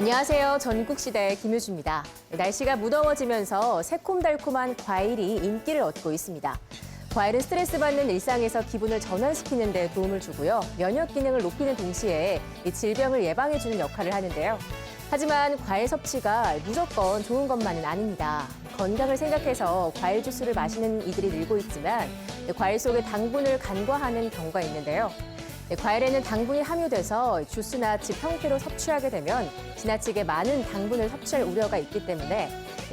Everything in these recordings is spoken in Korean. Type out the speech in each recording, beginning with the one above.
안녕하세요. 전국시대의 김효주입니다. 날씨가 무더워지면서 새콤달콤한 과일이 인기를 얻고 있습니다. 과일은 스트레스 받는 일상에서 기분을 전환시키는 데 도움을 주고요. 면역 기능을 높이는 동시에 질병을 예방해주는 역할을 하는데요. 하지만 과일 섭취가 무조건 좋은 것만은 아닙니다. 건강을 생각해서 과일 주스를 마시는 이들이 늘고 있지만 과일 속에 당분을 간과하는 경우가 있는데요. 과일에는 당분이 함유돼서 주스나 즙 형태로 섭취하게 되면 지나치게 많은 당분을 섭취할 우려가 있기 때문에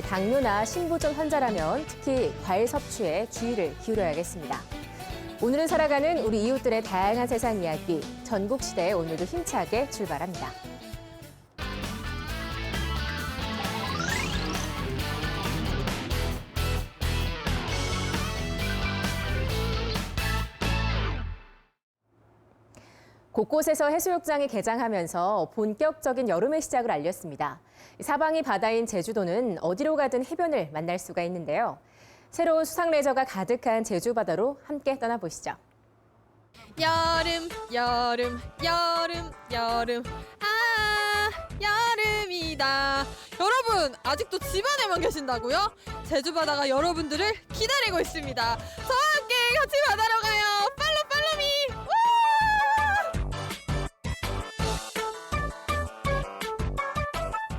당뇨나 심부전 환자라면 특히 과일 섭취에 주의를 기울여야겠습니다. 오늘은 살아가는 우리 이웃들의 다양한 세상 이야기, 전국시대에 오늘도 힘차게 출발합니다. 곳곳에서 해수욕장이 개장하면서 본격적인 여름의 시작을 알렸습니다. 사방이 바다인 제주도는 어디로 가든 해변을 만날 수가 있는데요. 새로운 수상 레저가 가득한 제주 바다로 함께 떠나보시죠. 여름 여름 여름 여름 아 여름이다. 여러분 아직도 집안에만 계신다고요? 제주 바다가 여러분들을 기다리고 있습니다. 저와 함께 같이 바다로 가요. 팔로미.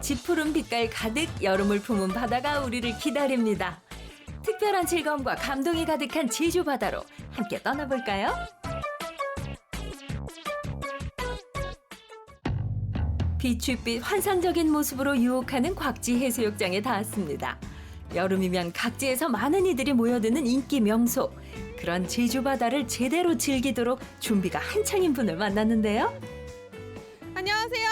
짙푸른 빛깔 가득 여름을 품은 바다가 우리를 기다립니다. 특별한 즐거움과 감동이 가득한 제주 바다로 함께 떠나볼까요? 빛빛 환상적인 모습으로 유혹하는 곽지 해수욕장에 닿았습니다. 여름이면 각지에서 많은 이들이 모여드는 인기 명소. 그런 제주 바다를 제대로 즐기도록 준비가 한창인 분을 만났는데요. 안녕하세요.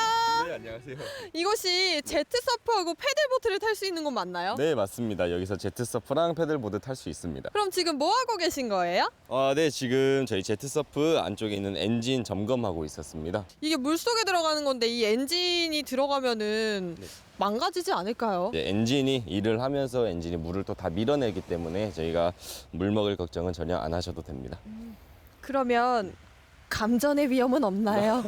네, 안녕하세요. 이곳이 제트 서프하고 패들보트를 탈 수 있는 곳 맞나요? 네, 맞습니다. 여기서 제트서프랑 패들보드 탈 수 있습니다. 그럼 지금 뭐 하고 계신 거예요? 네, 지금 저희 제트서프 안쪽에 있는 엔진 점검하고 있었습니다. 이게 물속에 들어가는 건데 이 엔진이 들어가면은 망가지지 않을까요? 네, 엔진이 일을 하면서 엔진이 물을 또 다 밀어내기 때문에 저희가 물 먹을 걱정은 전혀 안 하셔도 됩니다. 그러면 감전의 위험은 없나요?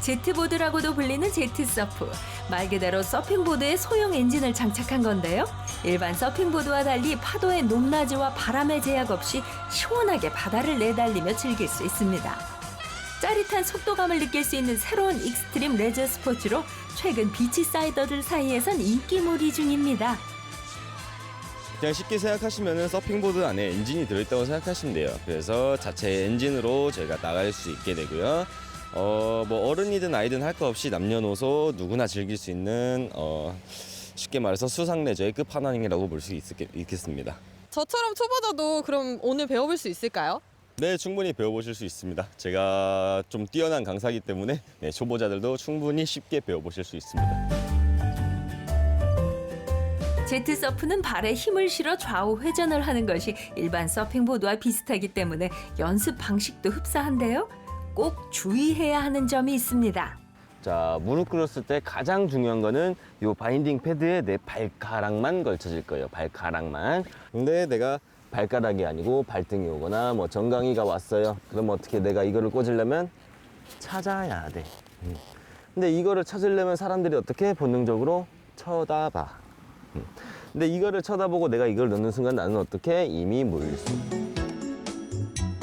제트보드라고도 불리는 제트서프. 말 그대로 서핑보드에 소형 엔진을 장착한 건데요. 일반 서핑보드와 달리 파도의 높낮이와 바람의 제약 없이 시원하게 바다를 내달리며 즐길 수 있습니다. 짜릿한 속도감을 느낄 수 있는 새로운 익스트림 레저 스포츠로 최근 비치사이더들 사이에선 인기몰이 중입니다. 그냥 쉽게 생각하시면 서핑보드 안에 엔진이 들어있다고 생각하시면 돼요. 그래서 자체 엔진으로 저희가 나갈 수 있게 되고요. 뭐 어른이든 아이든 할 거 없이 남녀노소 누구나 즐길 수 있는 쉽게 말해서 수상 레저의 끝판왕이라고 볼 수 있겠습니다. 저처럼 초보자도 그럼 오늘 배워볼 수 있을까요? 네, 충분히 배워보실 수 있습니다. 제가 좀 뛰어난 강사이기 때문에 네, 초보자들도 충분히 쉽게 배워보실 수 있습니다. 제트서프는 발에 힘을 실어 좌우 회전을 하는 것이 일반 서핑보드와 비슷하기 때문에 연습 방식도 흡사한데요. 꼭 주의해야 하는 점이 있습니다. 자, 무릎 꿇었을 때 가장 중요한 거는 이 바인딩 패드에 내 발가락만 걸쳐질 거예요. 발가락만. 근데 내가 발가락이 아니고 발등이 오거나 뭐 정강이가 왔어요. 그럼 어떻게 내가 이거를 꽂으려면 찾아야 돼. 근데 이거를 찾으려면 사람들이 어떻게 본능적으로 쳐다봐. 근데 이거를 쳐다보고 내가 이걸 넣는 순간 나는 어떻게 이미 물속.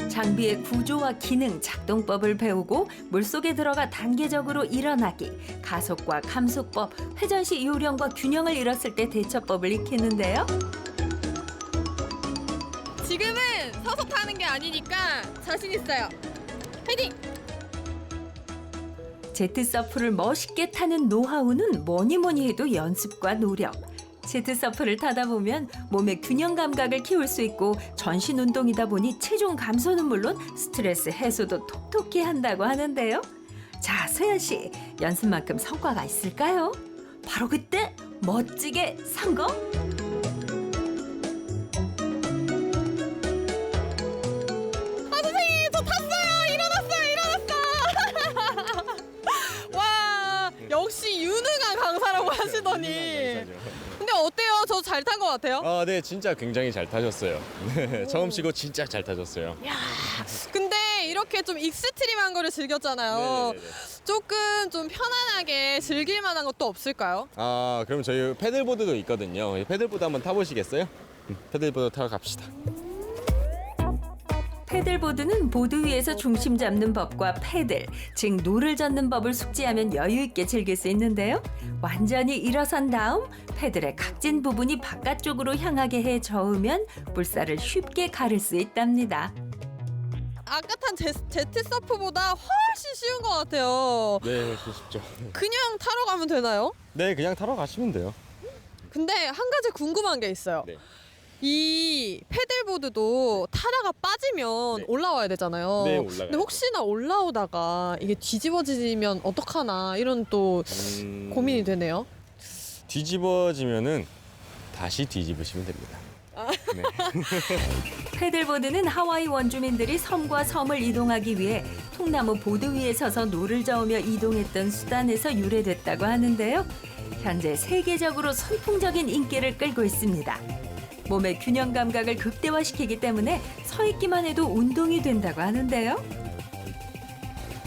장비의 구조와 기능, 작동법을 배우고 물속에 들어가 단계적으로 일어나기, 가속과 감속법, 회전 시 요령과 균형을 잃었을 때 대처법을 익히는데요. 지금은 서서 타는 게 아니니까 자신 있어요. 화이팅! 제트서프를 멋있게 타는 노하우는 뭐니 해도 연습과 노력. 제트서프를 타다 보면 몸의 균형 감각을 키울 수 있고 전신 운동이다 보니 체중 감소는 물론 스트레스 해소도 톡톡히 한다고 하는데요. 자, 소연 씨, 연습만큼 성과가 있을까요? 바로 그때 멋지게 성공! 선생님 저 탔어요. 일어났어. 와 역시 유능한 강사라고 하시더니. 근데 어때요? 저 잘 탄 것 같아요? 네, 진짜 굉장히 잘 타셨어요. 네, 처음 치고 진짜 잘 타셨어요. 근데 이렇게 이렇게 좀 익스트림한 거를 즐겼잖아요. 조금 좀 편안하게 즐길 만한 것도 없을까요? 아, 그럼 저희 패들보드도 있거든요. 패들보드 한번 타보시겠어요? 패들보드 타러 갑시다. 패들보드는 보드 위에서 중심 잡는 법과 패들, 즉 노를 젓는 법을 숙지하면 여유 있게 즐길 수 있는데요. 완전히 일어선 다음 패들의 각진 부분이 바깥쪽으로 향하게 해 저으면 물살을 쉽게 가를 수 있답니다. 아까 탄 제트 서프보다 훨씬 쉬운 것 같아요. 네, 쉽죠. 그냥 타러 가면 되나요? 네, 그냥 타러 가시면 돼요. 근데 한 가지 궁금한 게 있어요. 네. 이 패들보드도 타다가 빠지면 네. 올라와야 되잖아요. 네, 올라가야죠. 근데 혹시나 올라오다가 이게 뒤집어지면 어떡하나 이런 또 고민이 되네요. 뒤집어지면은 다시 뒤집으시면 됩니다. 네. 패들보드는 하와이 원주민들이 섬과 섬을 이동하기 위해 통나무 보드 위에 서서 노를 저으며 이동했던 수단에서 유래됐다고 하는데요. 현재 세계적으로 선풍적인 인기를 끌고 있습니다. 몸의 균형 감각을 극대화시키기 때문에 서 있기만 해도 운동이 된다고 하는데요.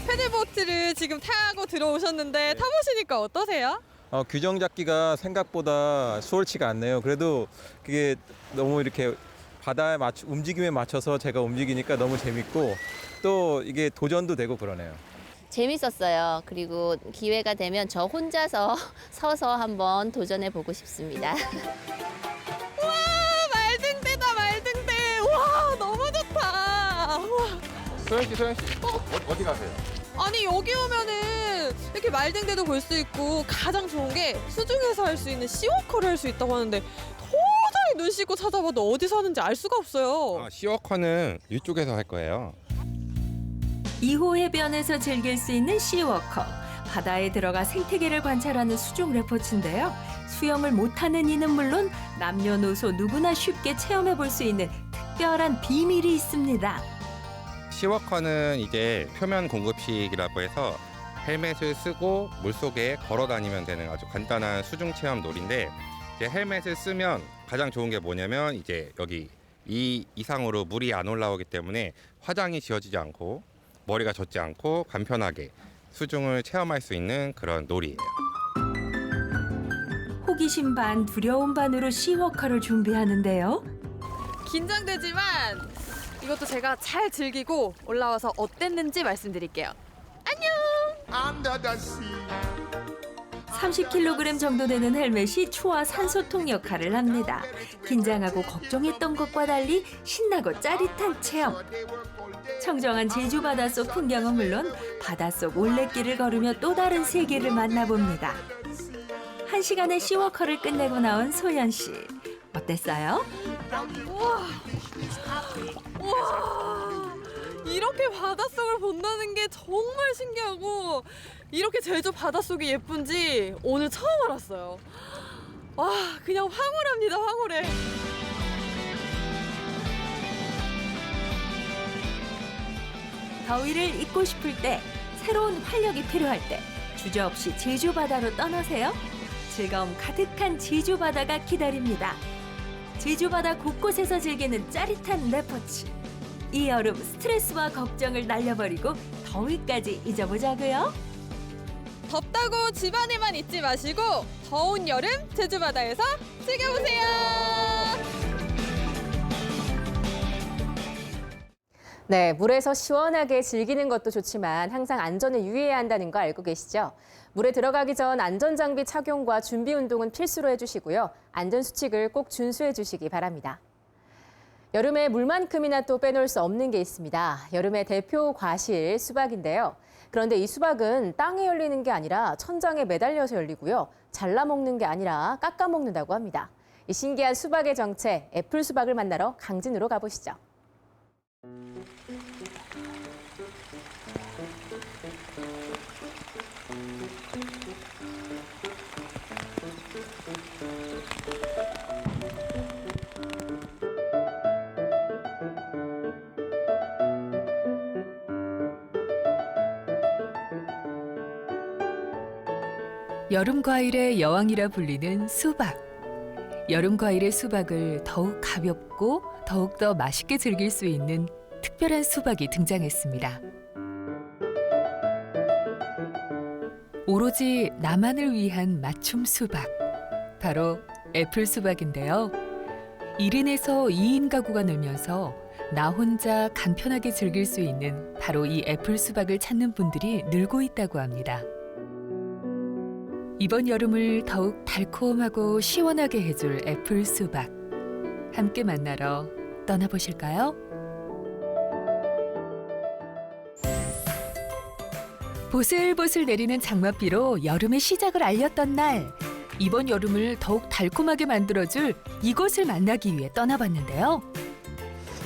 패들보트를 지금 타고 들어오셨는데 타보시니까 어떠세요? 규정 잡기가 생각보다 수월치가 않네요. 그래도 그게 너무 이렇게 바다에 움직임에 맞춰서 제가 움직이니까 너무 재밌고 또 이게 도전도 되고 그러네요. 재밌었어요. 그리고 기회가 되면 저 혼자서 서서 한번 도전해 보고 싶습니다. 와 말등대다 말등대. 와 너무 좋다. 와. 소영 씨, 어디 가세요? 아니 여기 오면은 이렇게 말등대도 볼 수 있고 가장 좋은 게 수중에서 할 수 있는 시워커를 할 수 있다고 하는데 도저히 눈 씻고 찾아봐도 어디서 하는지 알 수가 없어요. 시워커는 이쪽에서 할 거예요. 2호 해변에서 즐길 수 있는 시워커. 바다에 들어가 생태계를 관찰하는 수중 레포츠인데요. 수영을 못하는 이는 물론 남녀노소 누구나 쉽게 체험해 볼 수 있는 특별한 비밀이 있습니다. 시워커는 이제 표면 공급식이라고 해서 헬멧을 쓰고 물속에 걸어 다니면 되는 아주 간단한 수중 체험 놀인데 이제 헬멧을 쓰면 가장 좋은 게 뭐냐면 이제 여기 이 이상으로 물이 안 올라오기 때문에 화장이 지워지지 않고 머리가 젖지 않고 간편하게 수중을 체험할 수 있는 그런 놀이예요. 호기심 반 두려움 반으로 시워커를 준비하는데요. 긴장되지만 이것도 제가 잘 즐기고 올라와서 어땠는지 말씀드릴게요. 30kg 정도 되는 헬멧이 추와 산소통 역할을 합니다. 긴장하고 걱정했던 것과 달리 신나고 짜릿한 체험. 청정한 제주 바닷속 풍경은 물론 바닷속 올레길을 걸으며 또 다른 세계를 만나봅니다. 1시간의 시워커를 끝내고 나온 소연 씨. 어땠어요? 와 이렇게 바닷속을 본다는 게 정말 신기하고 이렇게 제주 바닷속이 예쁜지 오늘 처음 알았어요. 와 그냥 황홀합니다 황홀해. 더위를 잊고 싶을 때, 새로운 활력이 필요할 때 주저없이 제주 바다로 떠나세요. 즐거움 가득한 제주 바다가 기다립니다. 제주 바다 곳곳에서 즐기는 짜릿한 레포츠. 이 여름 스트레스와 걱정을 날려버리고 더위까지 잊어보자고요. 덥다고 집안에만 있지 마시고 더운 여름 제주 바다에서 즐겨보세요. 네, 물에서 시원하게 즐기는 것도 좋지만 항상 안전에 유의해야 한다는 거 알고 계시죠? 물에 들어가기 전 안전장비 착용과 준비 운동은 필수로 해주시고요. 안전수칙을 꼭 준수해 주시기 바랍니다. 여름에 물만큼이나 또 빼놓을 수 없는 게 있습니다. 여름의 대표 과실, 수박인데요. 그런데 이 수박은 땅에 열리는 게 아니라 천장에 매달려서 열리고요. 잘라 먹는 게 아니라 깎아 먹는다고 합니다. 이 신기한 수박의 정체, 애플 수박을 만나러 강진으로 가보시죠. 여름 과일의 여왕이라 불리는 수박. 여름 과일의 수박을 더욱 가볍고 더욱더 맛있게 즐길 수 있는 특별한 수박이 등장했습니다. 오로지 나만을 위한 맞춤 수박. 바로 애플 수박인데요. 1인에서 2인 가구가 늘면서 나 혼자 간편하게 즐길 수 있는 바로 이 애플 수박을 찾는 분들이 늘고 있다고 합니다. 이번 여름을 더욱 달콤하고 시원하게 해줄 애플 수박. 함께 만나러 떠나보실까요? 보슬보슬 내리는 장맛비로 여름의 시작을 알렸던 날, 이번 여름을 더욱 달콤하게 만들어줄 이곳을 만나기 위해 떠나봤는데요.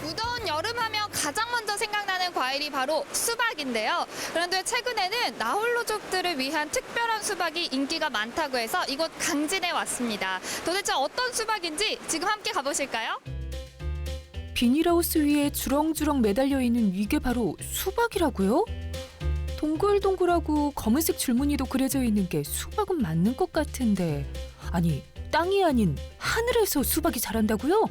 무더운 여름하면 가장 먼저 생각나는 과일이 바로 수박인데요. 그런데 최근에는 나홀로족들을 위한 특별한 수박이 인기가 많다고 해서 이곳 강진에 왔습니다. 도대체 어떤 수박인지 지금 함께 가보실까요? 비닐하우스 위에 주렁주렁 매달려 있는 이게 바로 수박이라고요? 동글동글하고 검은색 줄무늬도 그려져 있는 게 수박은 맞는 것 같은데, 아니 땅이 아닌 하늘에서 수박이 자란다고요?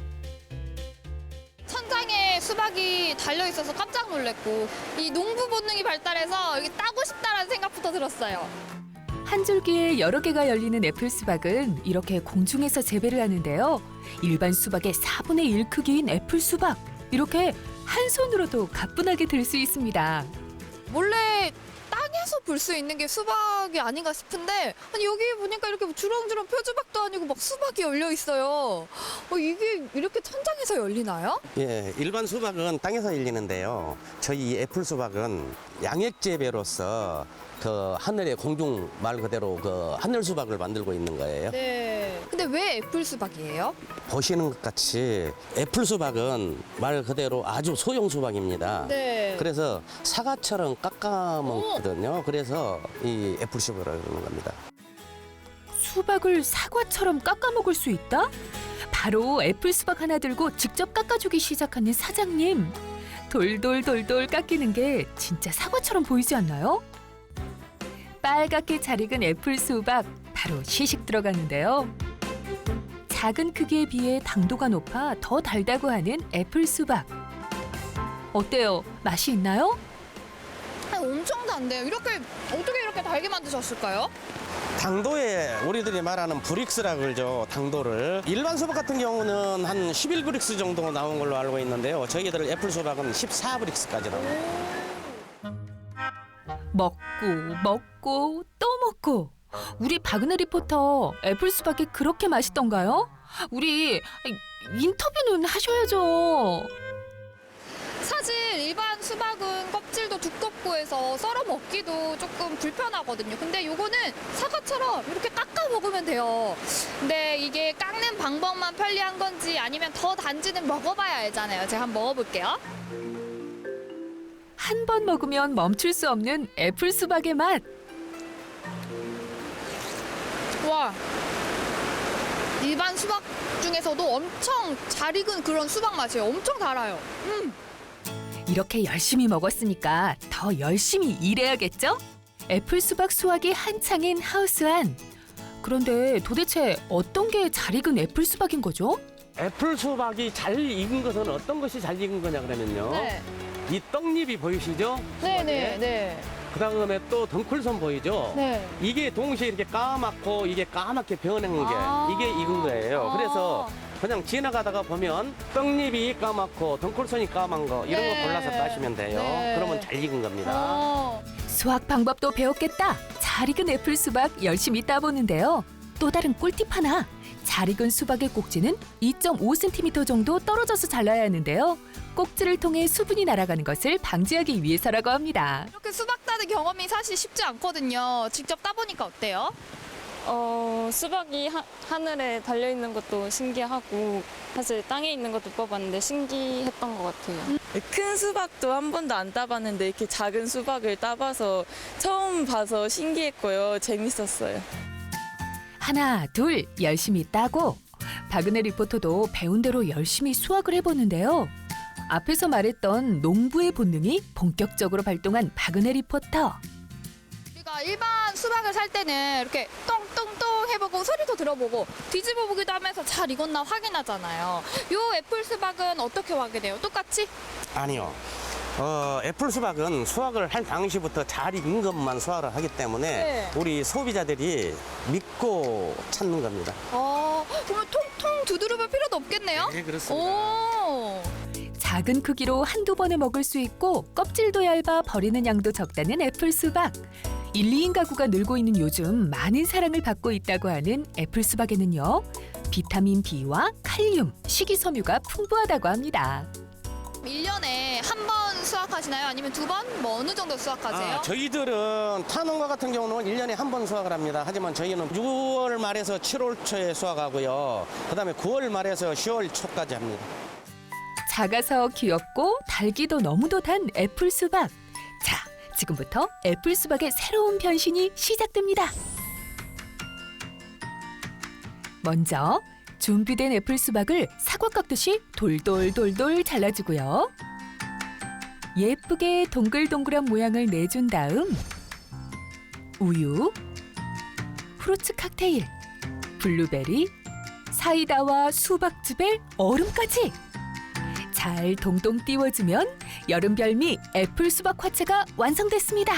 천장에 수박이 달려있어서 깜짝 놀랐고 이 농부 본능이 발달해서 여기 따고 싶다라는 생각부터 들었어요. 한 줄기에 여러 개가 열리는 애플 수박은 이렇게 공중에서 재배를 하는데요. 일반 수박의 4분의 1 크기인 애플 수박, 이렇게 한 손으로도 가뿐하게 들 수 있습니다. 원래 땅에서 볼 수 있는 게 수박이 아닌가 싶은데 아니 여기 보니까 이렇게 주렁주렁 표주박도 아니고 막 수박이 열려 있어요. 이게 이렇게 천장에서 열리나요? 예, 일반 수박은 땅에서 열리는데요. 저희 애플 수박은 양액 재배로서 그 하늘의 공중 말 그대로 그 하늘 수박을 만들고 있는 거예요. 네. 근데 왜 애플 수박이에요? 보시는 것 같이 애플 수박은 말 그대로 아주 소형 수박입니다. 네. 그래서 사과처럼 깎아 먹거든요. 그래서 이 애플 수박이라고 그러는 겁니다. 수박을 사과처럼 깎아 먹을 수 있다? 바로 애플 수박 하나 들고 직접 깎아주기 시작하는 사장님. 돌돌돌돌 깎이는 게 진짜 사과처럼 보이지 않나요? 빨갛게 잘 익은 애플 수박, 바로 시식 들어가는데요. 작은 크기에 비해 당도가 높아 더 달다고 하는 애플 수박. 어때요? 맛이 있나요? 엄청 단데요. 어떻게 이렇게 달게 만드셨을까요? 당도에 우리들이 말하는 브릭스라고 그러죠. 당도를. 일반 수박 같은 경우는 한 11브릭스 정도 나온 걸로 알고 있는데요. 저희들 애플 수박은 14브릭스까지 나옵니다. 먹고 또 먹고. 우리 박은혜 리포터, 애플 수박이 그렇게 맛있던가요? 우리 인터뷰는 하셔야죠. 사실 일반 수박은 껍질도 두껍고 해서 썰어 먹기도 조금 불편하거든요. 근데 요거는 사과처럼 이렇게 깎아 먹으면 돼요. 근데 이게 깎는 방법만 편리한 건지 아니면 더 단지는 먹어봐야 알잖아요. 제가 한번 먹어볼게요. 한 번 먹으면 멈출 수 없는 애플 수박의 맛. 와, 일반 수박 중에서도 엄청 잘 익은 그런 수박 맛이에요. 엄청 달아요. 이렇게 열심히 먹었으니까 더 열심히 일해야겠죠? 애플 수박 수확이 한창인 하우스 안. 그런데 도대체 어떤 게 잘 익은 애플 수박인 거죠? 애플 수박이 잘 익은 것은 어떤 것이 잘 익은 거냐 그러면요. 네. 이 떡잎이 보이시죠? 네네네. 그 다음에 또 덩쿨선 보이죠? 네. 이게 동시에 이렇게 까맣고 이게 까맣게 변한 게 아. 이게 익은 거예요. 아. 그래서 그냥 지나가다가 보면 떡잎이 까맣고 덩쿨선이 까만 거 이런 네. 거 골라서 따시면 돼요. 네. 그러면 잘 익은 겁니다. 수확 방법도 배웠겠다. 잘 익은 애플 수박 열심히 따보는데요. 또 다른 꿀팁 하나. 잘 익은 수박의 꼭지는 2.5cm 정도 떨어져서 잘라야 하는데요. 꼭지를 통해 수분이 날아가는 것을 방지하기 위해서라고 합니다. 이렇게 수박 따는 경험이 사실 쉽지 않거든요. 직접 따보니까 어때요? 수박이 하늘에 달려있는 것도 신기하고 사실 땅에 있는 것도 뽑았는데 신기했던 것 같아요. 큰 수박도 한 번도 안 따봤는데 이렇게 작은 수박을 따봐서 처음 봐서 신기했고요. 재밌었어요. 하나, 둘 열심히 따고 박은혜 리포터도 배운 대로 열심히 수확을 해보는데요. 앞에서 말했던 농부의 본능이 본격적으로 발동한 박은혜 리포터. 우리가 일반 수박을 살 때는 이렇게 똥똥똥 해보고 소리도 들어보고 뒤집어 보기도 하면서 잘 익었나 확인하잖아요. 요 애플 수박은 어떻게 확인해요? 똑같이? 아니요. 애플 수박은 수확을 할 당시부터 잘 익은 것만 수확을 하기 때문에 네. 우리 소비자들이 믿고 찾는 겁니다. 그러면 통통 두드려볼 필요도 없겠네요? 네, 그렇습니다. 오. 작은 크기로 한두 번에 먹을 수 있고 껍질도 얇아 버리는 양도 적다는 애플 수박. 1, 2인 가구가 늘고 있는 요즘 많은 사랑을 받고 있다고 하는 애플 수박에는요. 비타민 B와 칼륨, 식이섬유가 풍부하다고 합니다. 1년에 한 번 수확하시나요? 아니면 두 번? 뭐 어느 정도 수확하세요? 저희들은 타농가 같은 경우는 1년에 한 번 수확을 합니다. 하지만 저희는 6월 말에서 7월 초에 수확하고요. 그다음에 9월 말에서 10월 초까지 합니다. 작아서 귀엽고 달기도 너무도 단 애플 수박. 자, 지금부터 애플 수박의 새로운 변신이 시작됩니다. 먼저 준비된 애플 수박을 사과 깎듯이 돌돌돌돌 잘라주고요. 예쁘게 동글동글한 모양을 내준 다음 우유, 프루츠 칵테일, 블루베리, 사이다와 수박즙에 얼음까지 잘 동동 띄워주면 여름 별미 애플 수박 화채가 완성됐습니다.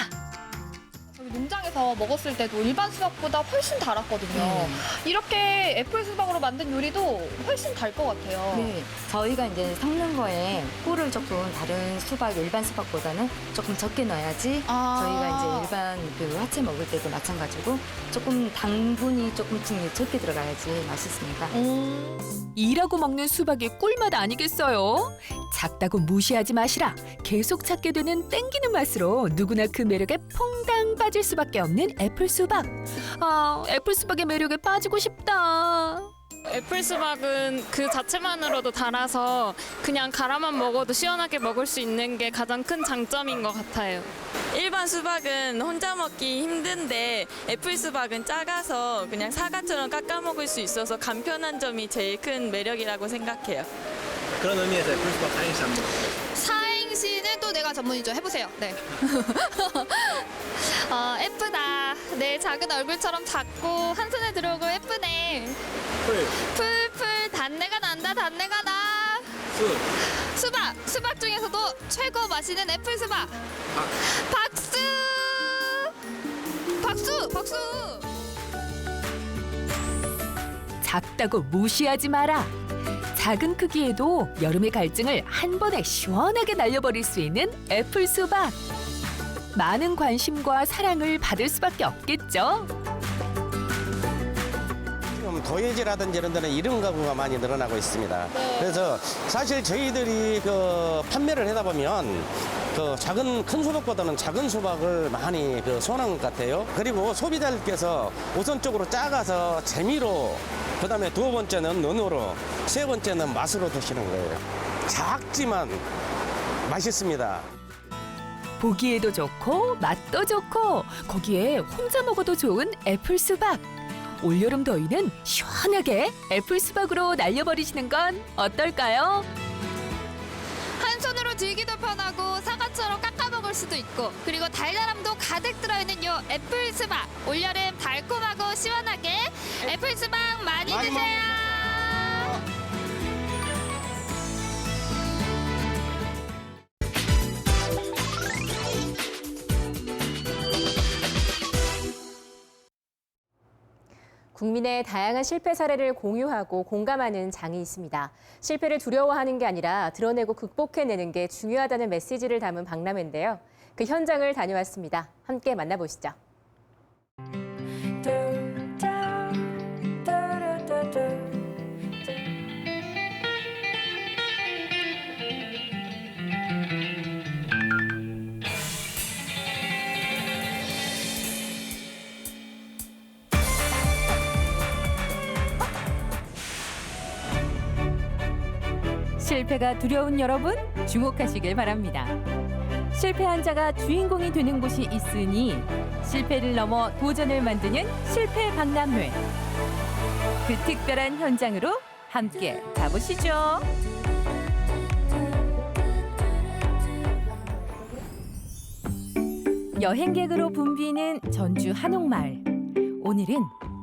저희 농장에서 먹었을 때도 일반 수박보다 훨씬 달았거든요. 이렇게 애플 수박으로 만든 요리도 훨씬 달 것 같아요. 네, 저희가 이제 섞는 거에 꿀을 조금 다른 수박, 일반 수박보다는 조금 적게 넣어야지 저희가 이제 일반 그 화채 먹을 때도 마찬가지고 조금 당분이 조금 적게 들어가야지 맛있습니다. 일하고 먹는 수박이 꿀맛 아니겠어요? 작다고 무시하지 마시라. 계속 찾게 되는 땡기는 맛으로 누구나 그 매력에 퐁당 빠질 수밖에 없는 애플 수박. 아, 애플 수박의 매력에 빠지고 싶다. 애플 수박은 그 자체만으로도 달아서 그냥 갈아만 먹어도 시원하게 먹을 수 있는 게 가장 큰 장점인 것 같아요. 일반 수박은 혼자 먹기 힘든데 애플 수박은 작아서 그냥 사과처럼 깎아 먹을 수 있어서 간편한 점이 제일 큰 매력이라고 생각해요. 그런 의미에서 애플 수박 사행시 한번. 사행시는 또 내가 전문이죠. 해보세요. 네. 예쁘다. 내 작은 얼굴처럼 작고 한 손에 들어오고 예쁘네. 풀풀 단내가 난다. 단내가 나. 수박 중에서도 최고 맛있는 애플 수박. 박수. 작다고 무시하지 마라. 작은 크기에도 여름의 갈증을 한 번에 시원하게 날려버릴 수 있는 애플 수박. 많은 관심과 사랑을 받을 수밖에 없겠죠. 지금 도예지라든지 이런 데는 이런 가구가 많이 늘어나고 있습니다. 그래서 사실 저희들이 그 판매를 하다 보면 큰 수박보다는 작은 수박을 많이 선호하는 것 같아요. 그리고 소비자들께서 우선적으로 작아서 재미로, 그다음에 두 번째는 눈으로, 세 번째는 맛으로 드시는 거예요. 작지만 맛있습니다. 보기에도 좋고 맛도 좋고 거기에 혼자 먹어도 좋은 애플 수박. 올여름 더위는 시원하게 애플 수박으로 날려버리시는 건 어떨까요? 한 손으로 들기도 편하고 사과처럼 깎아 먹을 수도 있고 그리고 달달함도 가득 들어있는 요 애플 수박. 올여름 달콤하고 시원하게 애플 수박 많이 드세요. 국민의 다양한 실패 사례를 공유하고 공감하는 장이 있습니다. 실패를 두려워하는 게 아니라 드러내고 극복해내는 게 중요하다는 메시지를 담은 박람회인데요. 그 현장을 다녀왔습니다. 함께 만나보시죠. 실패가 두려운 여러분, 주목하시길 바랍니다. 실패한 자가 주인공이 되는 곳이 있으니 실패를 넘어 도전을 만드는 실패 박람회. 그 특별한 현장으로 함께 가보시죠. 여행객으로 붐비는 전주 한옥마을. 오늘은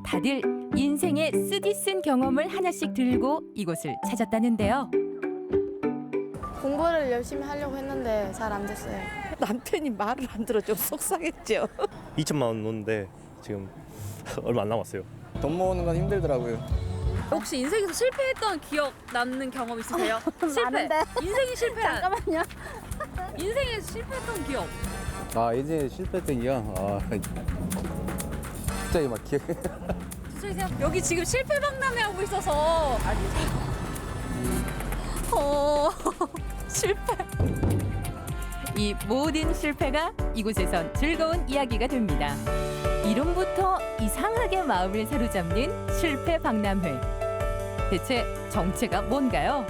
다들 인생의 쓰디쓴 경험을 하나씩 들고 이곳을 찾았다는데요. 공부를 말을 열심히 하려고 했는데 잘 안 됐어요. 남편이 말을 안 들어 좀 속상했죠. 2천만 원 놓는데 지금 얼마 안 남았어요. 돈 모으는 건 힘들더라고요. 혹시 인생에서 실패했던 기억 남는 경험 있으세요? 실패. 많은데. 인생이 실패. 잠깐만요. 인생에서 실패했던 기억. 아 이제 실패했던 기억. 갑자기 막 기억이. 여기 지금 실패 박람회 하고 있어서. 실패. 이 모든 실패가 이곳에선 즐거운 이야기가 됩니다. 이름부터 이상하게 마음을 사로잡는 실패 박람회. 대체 정체가 뭔가요?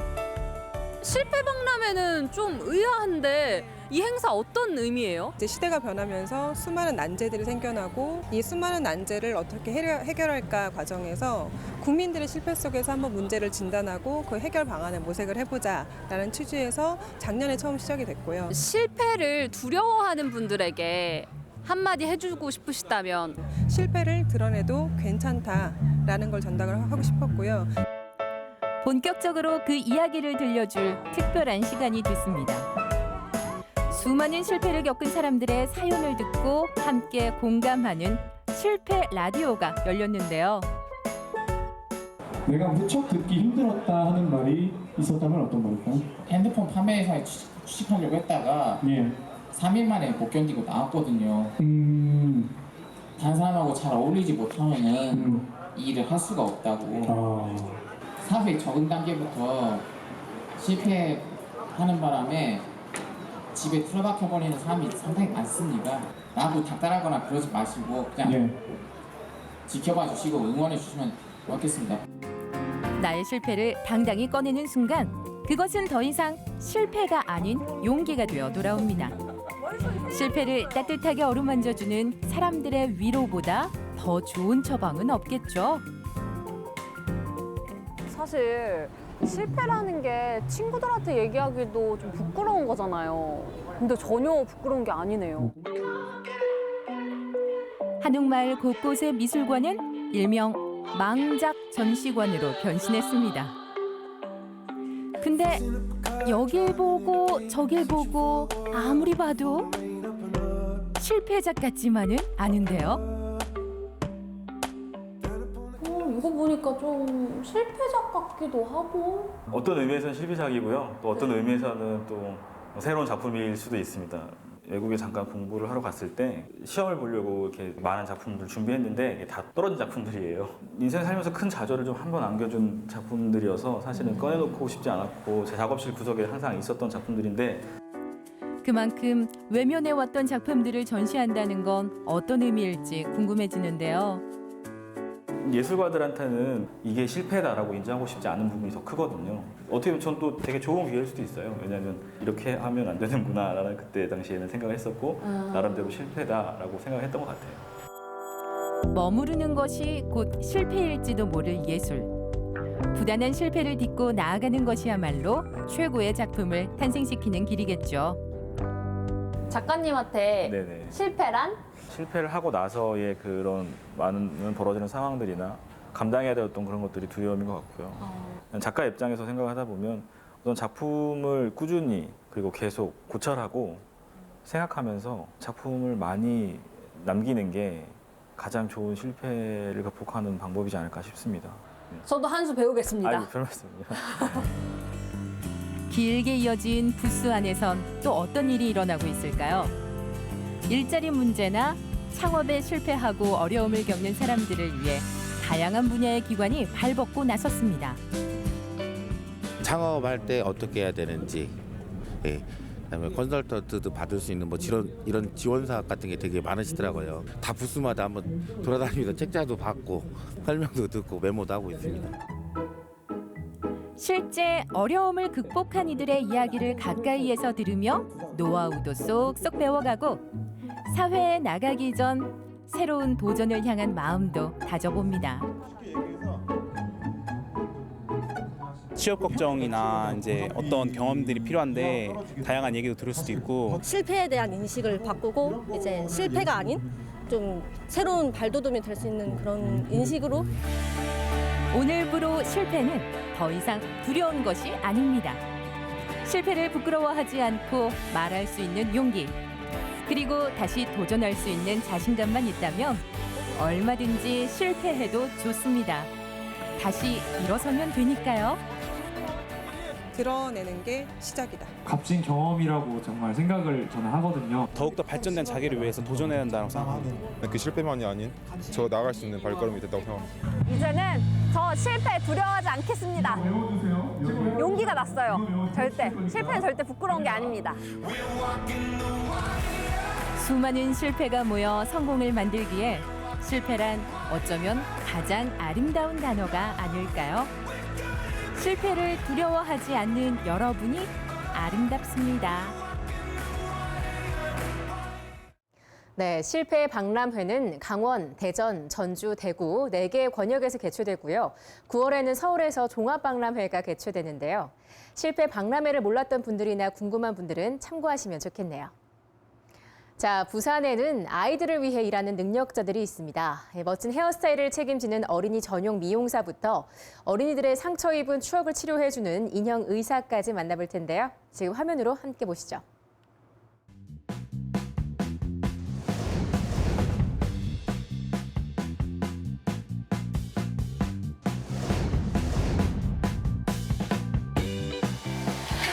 실패 박람회는 좀 의아한데 이 행사 어떤 의미예요? 이제 시대가 변하면서 수많은 난제들이 생겨나고 이 수많은 난제를 어떻게 해결할까 과정에서 국민들의 실패 속에서 한번 문제를 진단하고 그 해결 방안을 모색을 해보자라는 취지에서 작년에 처음 시작이 됐고요. 실패를 두려워하는 분들에게 한마디 해주고 싶으시다면 실패를 드러내도 괜찮다라는 걸 전달을 하고 싶었고요. 본격적으로 그 이야기를 들려줄 특별한 시간이 됐습니다. 수많은 실패를 겪은 사람들의 사연을 듣고 함께 공감하는 실패 라디오가 열렸는데요. 내가 무척 듣기 힘들었다 하는 말이 있었다면 어떤 말일까요? 핸드폰 판매 회사에 취직하려고 했다가 3일 만에 못 견디고 나왔거든요. 다른 사람하고 잘 어울리지 못하면은 이 일을 할 수가 없다고. 사회 적은 단계부터 실패하는 바람에 집에 틀어박혀버리는 사람이 상당히 많습니다. 나하고 닥달하거나 그러지 마시고 그냥 지켜봐 주시고 응원해 주시면 고맙겠습니다. 나의 실패를 당당히 꺼내는 순간 그것은 더 이상 실패가 아닌 용기가 되어 돌아옵니다. 실패를 따뜻하게 어루만져주는 사람들의 위로보다 더 좋은 처방은 없겠죠. 사실 실패라는 게 친구들한테 얘기하기도 좀 부끄러운 거잖아요. 근데 전혀 부끄러운 게 아니네요. 한옥마을 곳곳의 미술관은 일명 망작 전시관으로 변신했습니다. 근데 여길 보고 저길 보고 아무리 봐도 실패작 같지만은 않은데요. 이거 보니까 좀 실패작 같기도 하고. 어떤 의미에서는 실패작이고요. 또 어떤 의미에서는 또 새로운 작품일 수도 있습니다. 외국에 잠깐 공부를 하러 갔을 때 시험을 보려고 이렇게 많은 작품들 준비했는데 이게 다 떨어진 작품들이에요. 인생 살면서 큰 좌절을 좀 한 번 안겨준 작품들이어서 사실은 꺼내놓고 싶지 않았고 제 작업실 구석에 항상 있었던 작품들인데 그만큼 외면해왔던 작품들을 전시한다는 건 어떤 의미일지 궁금해지는데요. 예술가들한테는 이게 실패다라고 인정하고 싶지 않은 부분이 더 크거든요. 어떻게 보면 전 또 되게 좋은 기회일 수도 있어요. 왜냐하면 이렇게 하면 안 되는구나라는 그때 당시에는 생각을 했었고 나름대로 실패다라고 생각했던 것 같아요. 머무르는 것이 곧 실패일지도 모를 예술. 부단한 실패를 딛고 나아가는 것이야말로 최고의 작품을 탄생시키는 길이겠죠. 작가님한테 네네. 실패란? 실패를 하고 나서의 그런 많은 벌어지는 상황들이나 감당해야 되었던 그런 것들이 두려움인 것 같고요. 작가 입장에서 생각하다 보면 어떤 작품을 꾸준히 그리고 계속 고찰하고 생각하면서 작품을 많이 남기는 게 가장 좋은 실패를 극복하는 방법이지 않을까 싶습니다. 저도 한 수 배우겠습니다. 아유, 별 말씀이요. 길게 이어진 부스 안에선 또 어떤 일이 일어나고 있을까요? 일자리 문제나 창업에 실패하고 어려움을 겪는 사람들을 위해 다양한 분야의 기관이 발벗고 나섰습니다. 창업할 때 어떻게 해야 되는지, 그다음에 컨설턴트도 받을 수 있는 뭐 이런 지원 사업 같은 게 되게 많으시더라고요. 다 부스마다 한번 돌아다니면서 책자도 받고 설명도 듣고 메모도 하고 있습니다. 실제 어려움을 극복한 이들의 이야기를 가까이에서 들으며 노하우도 쏙쏙 배워가고 사회에 나가기 전 새로운 도전을 향한 마음도 다져봅니다. 취업 걱정이나 이제 어떤 경험들이 필요한데 다양한 얘기도 들을 수도 있고 실패에 대한 인식을 바꾸고 이제 실패가 아닌 좀 새로운 발돋움이 될 수 있는 그런 인식으로 오늘부로 실패는 더 이상 두려운 것이 아닙니다. 실패를 부끄러워하지 않고 말할 수 있는 용기, 그리고 다시 도전할 수 있는 자신감만 있다면 얼마든지 실패해도 좋습니다. 다시 일어서면 되니까요. 드러내는 게 시작이다. 값진 경험이라고 정말 생각을 저는 하거든요. 더욱더 발전된 자기를 위해서 도전해야 한다고 생각합니다. 그 실패만이 아닌 저 나갈 수 있는 발걸음이 됐다고 생각합니다. 이제는 저 실패 두려워하지 않겠습니다. 용기가 났어요. 절대. 실패는 절대 부끄러운 게 아닙니다. 수많은 실패가 모여 성공을 만들기에 실패란 어쩌면 가장 아름다운 단어가 아닐까요? 실패를 두려워하지 않는 여러분이 아름답습니다. 네, 실패 박람회는 강원, 대전, 전주, 대구 4개 권역에서 개최되고요. 9월에는 서울에서 종합박람회가 개최되는데요. 실패 박람회를 몰랐던 분들이나 궁금한 분들은 참고하시면 좋겠네요. 자, 부산에는 아이들을 위해 일하는 능력자들이 있습니다. 멋진 헤어스타일을 책임지는 어린이 전용 미용사부터 어린이들의 상처 입은 추억을 치료해주는 인형 의사까지 만나볼 텐데요. 지금 화면으로 함께 보시죠.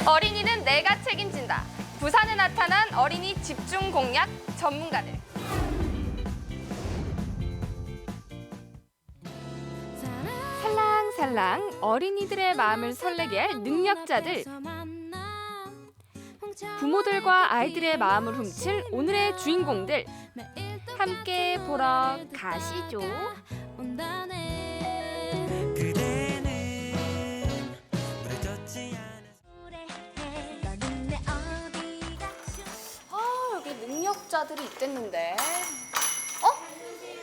어린이는 내가 책임진다. 부산에 나타난 어린이 집중 공략 전문가들. 살랑살랑 어린이들의 마음을 설레게 할 능력자들. 부모들과 아이들의 마음을 훔칠 오늘의 주인공들. 함께 보러 가시죠. 능력자들이 있댔는데.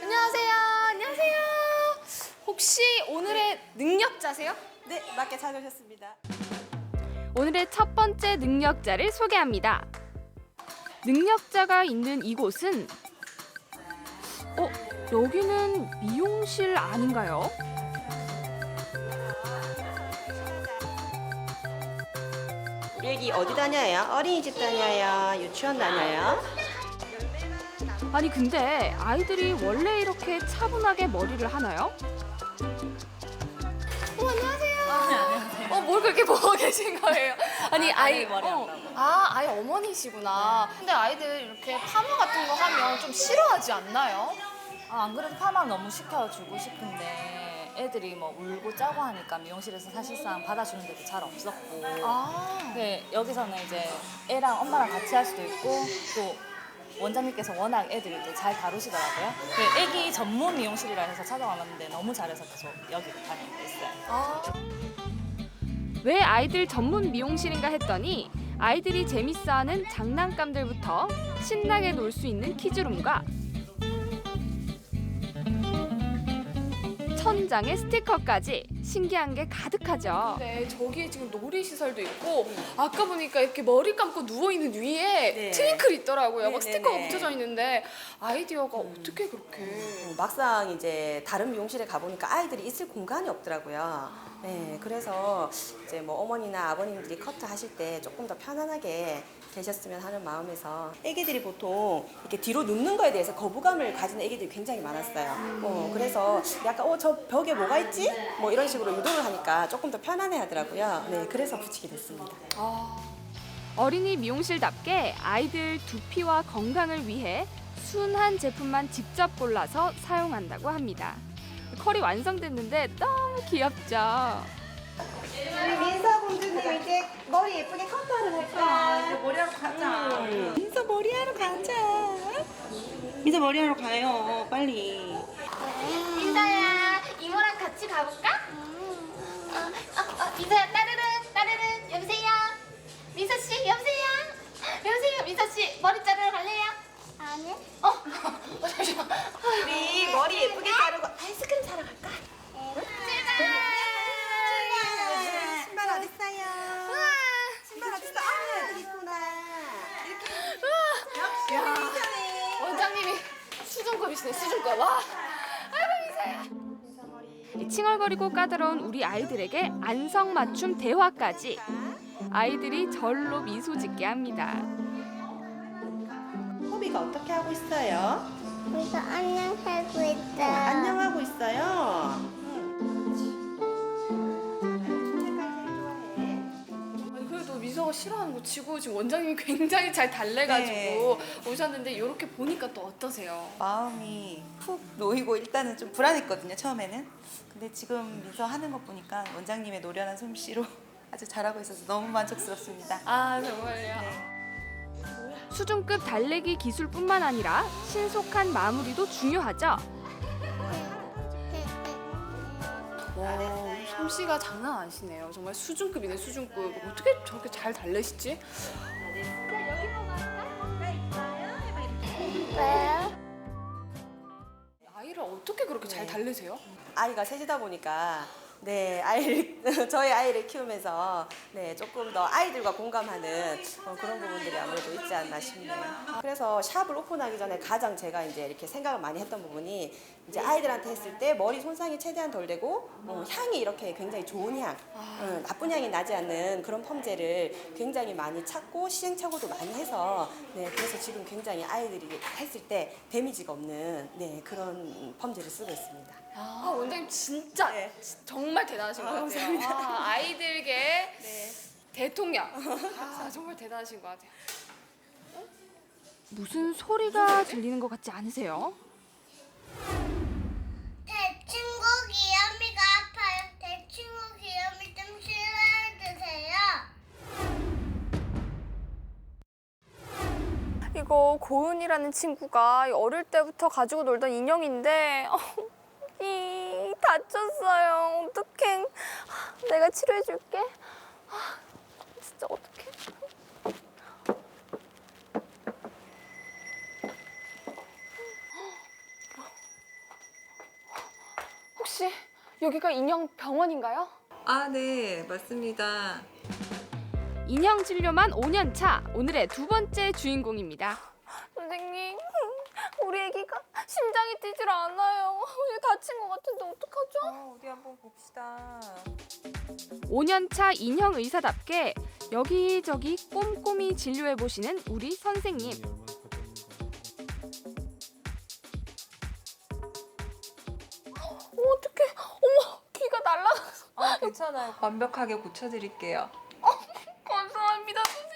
안녕하세요. 안녕하세요. 혹시 오늘의 능력자세요? 네, 맞게 찾으셨습니다. 오늘의 첫 번째 능력자를 소개합니다. 능력자가 있는 이곳은 여기는 미용실 아닌가요? 여기 어디 다녀요? 어린이집 다녀요? 유치원 다녀요? 아니 근데 아이들이 원래 이렇게 차분하게 머리를 하나요? 안녕하세요. 뭘 그렇게 보고 계신 거예요? 아니 아이 머리 한다고. 아이 어머니시구나. 근데 아이들 이렇게 파마 같은 거 하면 좀 싫어하지 않나요? 안 그래도 파마 너무 시켜주고 싶은데 애들이 뭐 울고 짜고 하니까 미용실에서 사실상 받아주는 데도 잘 없었고. 근데 여기서는 이제 애랑 엄마랑 같이 할 수도 있고 또 원장님께서 워낙 애들도 잘 다루시더라고요. 애기 전문 미용실이라 해서 찾아왔는데 너무 잘해서 계속 여기로 다니고 있어요. 왜 아이들 전문 미용실인가 했더니 아이들이 재밌어하는 장난감들부터 신나게 놀 수 있는 키즈룸과 천장에 스티커까지 신기한 게 가득하죠. 네, 저기 지금 놀이시설도 있고 아까 보니까 이렇게 머리 감고 누워있는 위에 트윙클이 있더라고요. 막 스티커가 붙여져 있는데 아이디어가 어떻게 그렇게. 막상 이제 다른 미용실에 가보니까 아이들이 있을 공간이 없더라고요. 네, 그래서 이제 뭐 어머니나 아버님들이 커트 하실 때 조금 더 편안하게 되셨으면 하는 마음에서 애기들이 보통 이렇게 뒤로 눕는 거에 대해서 거부감을 가지는 애기들이 굉장히 많았어요. 그래서 약간 저 벽에 뭐가 있지? 뭐 이런 식으로 유도를 하니까 조금 더 편안해 하더라고요. 네, 그래서 붙이게 됐습니다. 어린이 미용실답게 아이들 두피와 건강을 위해 순한 제품만 직접 골라서 사용한다고 합니다. 컬이 완성됐는데 너무 귀엽죠? 우리 민서 공주님 이제 머리 예쁘게 커트하러 갈까? 머리하러 가자. 민서 머리하러 가자. 민서 머리하러 가요. 빨리. 민서야, 이모랑 같이 가볼까? 민서야, 따르릉, 여보세요? 민서씨, 여보세요? 여보세요, 민서씨, 머리 자르러 갈래요? 아니요. 잠시만. 우리 머리 예쁘게 자르고 아이스크림 사러 갈까? 신발 어딨어요? 신발 어딨어? 애들 있구나. 역시 원장님이 수준급이시네, 수준급. 와. 아이고, 민서야. 칭얼거리고 까다로운 우리 아이들에게 안성맞춤 대화까지. 아이들이 절로 미소 짓게 합니다. 호비가 어떻게 하고 있어요? 우리가 안녕하고 있다. 안녕하고 있어요. 아니, 그래도 미서가 싫어하는 거 치고 지금 원장님이 굉장히 잘 달래가지고 오셨는데 이렇게 보니까 또 어떠세요? 마음이 푹 놓이고 일단은 좀 불안했거든요, 처음에는. 근데 지금 미서 하는 거 보니까 원장님의 노련한 솜씨로 아주 잘하고 있어서 너무 만족스럽습니다. 아, 정말요? 수준급 달래기 기술뿐만 아니라 신속한 마무리도 중요하죠. 와, 솜씨가 장난 아니시네요. 정말 수준급이네, 수준급. 어떻게 저렇게 잘 달래시지? 아이를 어떻게 그렇게 잘 달래세요? 아이가 셋이다 보니까 저희 아이를 키우면서 조금 더 아이들과 공감하는 그런 부분들이 아무래도 있지 않나 싶네요. 그래서 샵을 오픈하기 전에 가장 제가 이제 이렇게 생각을 많이 했던 부분이 이제 아이들한테 했을 때 머리 손상이 최대한 덜 되고 향이 이렇게 굉장히 좋은 향, 나쁜 향이 나지 않는 그런 펌제를 굉장히 많이 찾고 시행착오도 많이 해서 그래서 지금 굉장히 아이들이 했을 때 데미지가 없는 그런 펌제를 쓰고 있습니다. 아, 원장님 진짜 정말 대단하신 것 같아요. 아이들계 대통령. 정말 대단하신 것 같아요. 무슨 소리가 들리는 것 같지 않으세요? 대친구 귀염이가 아파요. 대친구 귀염이 좀 싫어해 주세요. 이거 고은이라는 친구가 어릴 때부터 가지고 놀던 인형인데 다쳤어요. 어떡해. 내가 치료해줄게. 진짜 어떡해. 혹시 여기가 인형 병원인가요? 아, 네, 맞습니다. 인형 진료만 5년 차, 오늘의 두 번째 주인공입니다. 선생님, 우리 애기가 심장이 뛰질 않아요. 다친 것 같은데 어떡하죠? 어디 한번 봅시다. 5년 차 인형 의사답게 여기저기 꼼꼼히 진료해 보시는 우리 선생님. 어떡해. 어머, 귀가 날아가서. 괜찮아요. 완벽하게 고쳐드릴게요. 감사합니다, 선생님.